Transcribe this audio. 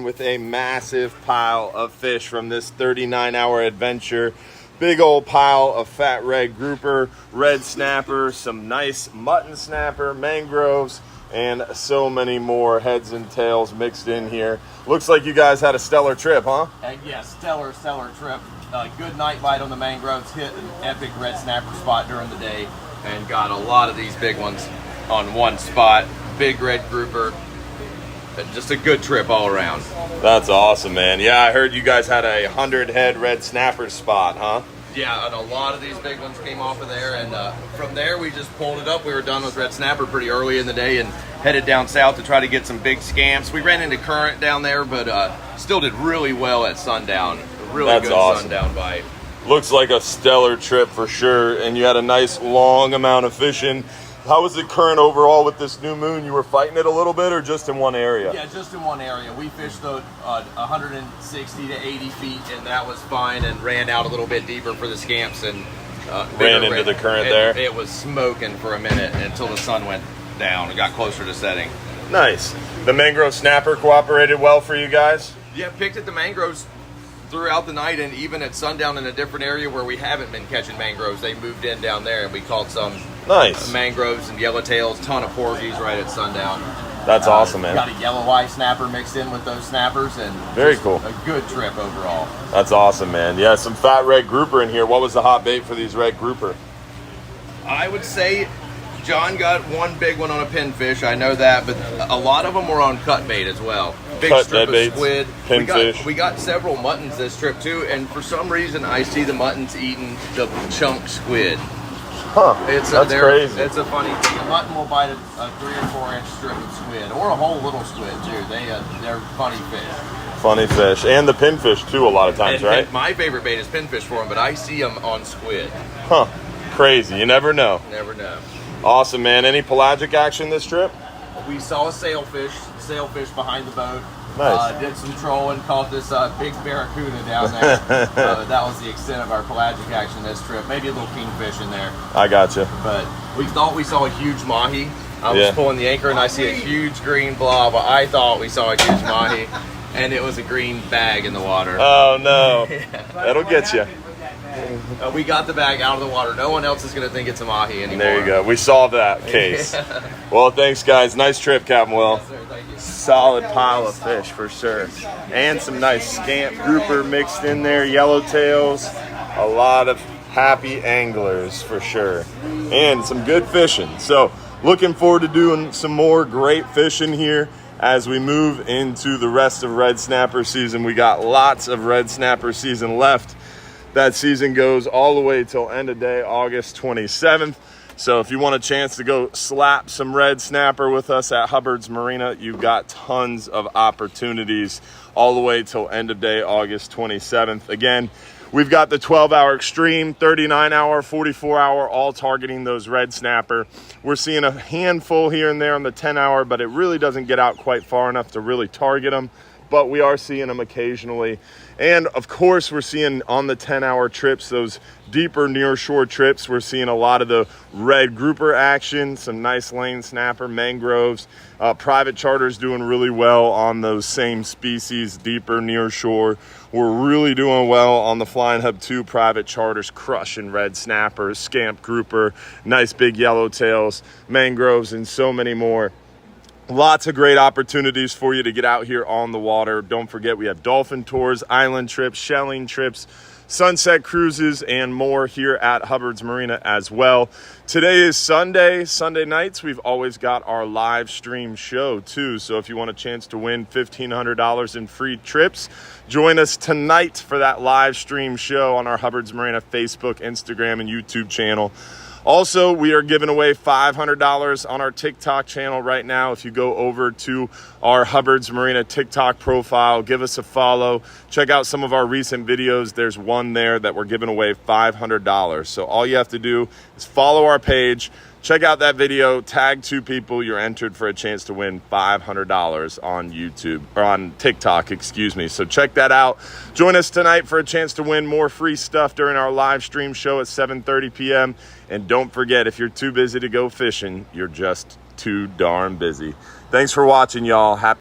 with a massive pile of fish from this 39-hour adventure. Big old pile of fat red grouper, red snapper, some nice mutton snapper, mangroves, and so many more heads and tails mixed in here. Looks like you guys had a stellar trip, huh? Yeah, stellar trip. Good night bite on the mangroves, hit an epic red snapper spot during the day, and got a lot of these big ones on one spot. Big red grouper. Just a good trip all around. That's awesome, man. Yeah, I heard you guys had a 100-head red snapper spot, huh? Yeah, and a lot of these big ones came off of there, and from there we just pulled it up. We were done with red snapper pretty early in the day and headed down south to try to get some big scamps. We ran into current down there, but still did really well at sundown. Really good awesome sundown bite. Looks like a stellar trip for sure, and you had a nice long amount of fishing. How was the current overall with this new moon? You were fighting it a little bit, or just in one area? Yeah, just in one area. We fished 160 to 80 feet, and that was fine, and ran out a little bit deeper for the scamps, and ran into the current there. It was smoking for a minute until the sun went down and got closer to setting. Nice. The mangrove snapper cooperated well for you guys? Yeah, picked at the mangroves throughout the night, and even at sundown in a different area where we haven't been catching mangroves. They moved in down there, and we caught some nice mangroves and yellowtails, ton of porgies right at sundown. That's awesome, man. Got a yellow eye snapper mixed in with those snappers, and very cool. A good trip overall. That's awesome, man. Yeah, some fat red grouper in here. What was the hot bait for these red grouper? I would say John got one big one on a pinfish, I know that, but a lot of them were on cut bait as well. Big cut strip of baits, squid. Pinfish. We got several muttons this trip too, and for some reason I see the muttons eating the chunk squid. Huh, that's crazy. It's a funny thing. A mutton will bite a 3 or 4 inch strip of squid, or a whole little squid too. They're funny fish. Funny fish. And the pinfish too a lot of times, right? And my favorite bait is pinfish for them, but I see them on squid. Huh, crazy. You never know. Never know. Awesome, man. Any pelagic action this trip? We saw a sailfish behind the boat. Nice. Did some trolling, caught this big barracuda down there. That was the extent of our pelagic action this trip. Maybe a little kingfish in there. I gotcha. But we thought we saw a huge mahi. I was pulling the anchor and I see a huge green blob. I thought we saw a huge mahi, and it was a green bag in the water. Oh no, that'll get you. We got the bag out of the water. No one else is going to think it's a mahi anymore. There you go. We solved that case. Well, thanks, guys. Nice trip, Captain Will. Yes, sir. Thank you. Solid pile of fish for sure. And some nice scamp grouper mixed in there, yellowtails. A lot of happy anglers for sure. And some good fishing. So looking forward to doing some more great fishing here as we move into the rest of red snapper season. We got lots of red snapper season left. That season goes all the way till end of day, August 27th. So if you want a chance to go slap some red snapper with us at Hubbard's Marina, you've got tons of opportunities all the way till end of day, August 27th. Again, we've got the 12-hour extreme, 39-hour, 44-hour, all targeting those red snapper. We're seeing a handful here and there on the 10-hour, but it really doesn't get out quite far enough to really target them. But we are seeing them occasionally. And of course, we're seeing on the 10-hour trips, those deeper near shore trips, we're seeing a lot of the red grouper action, some nice lane snapper, mangroves. Private charters doing really well on those same species, deeper near shore. We're really doing well on the Flying Hub 2 private charters, crushing red snappers, scamp grouper, nice big yellowtails, mangroves, and so many more. Lots of great opportunities for you to get out here on the water. Don't forget, we have dolphin tours, island trips, shelling trips, sunset cruises, and more here at Hubbard's Marina as well. Today is Sunday. Sunday nights, we've always got our live stream show too. So if you want a chance to win $1,500 in free trips, join us tonight for that live stream show on our Hubbard's Marina Facebook, Instagram, and YouTube channel. Also, we are giving away $500 on our TikTok channel right now. If you go over to our Hubbard's Marina TikTok profile, give us a follow. Check out some of our recent videos. There's one there that we're giving away $500. So all you have to do is follow our page, check out that video, tag 2 people. You're entered for a chance to win $500 on YouTube, or on TikTok, excuse me. So check that out. Join us tonight for a chance to win more free stuff during our live stream show at 7:30 p.m. And don't forget, if you're too busy to go fishing, you're just too darn busy. Thanks for watching, y'all. Happy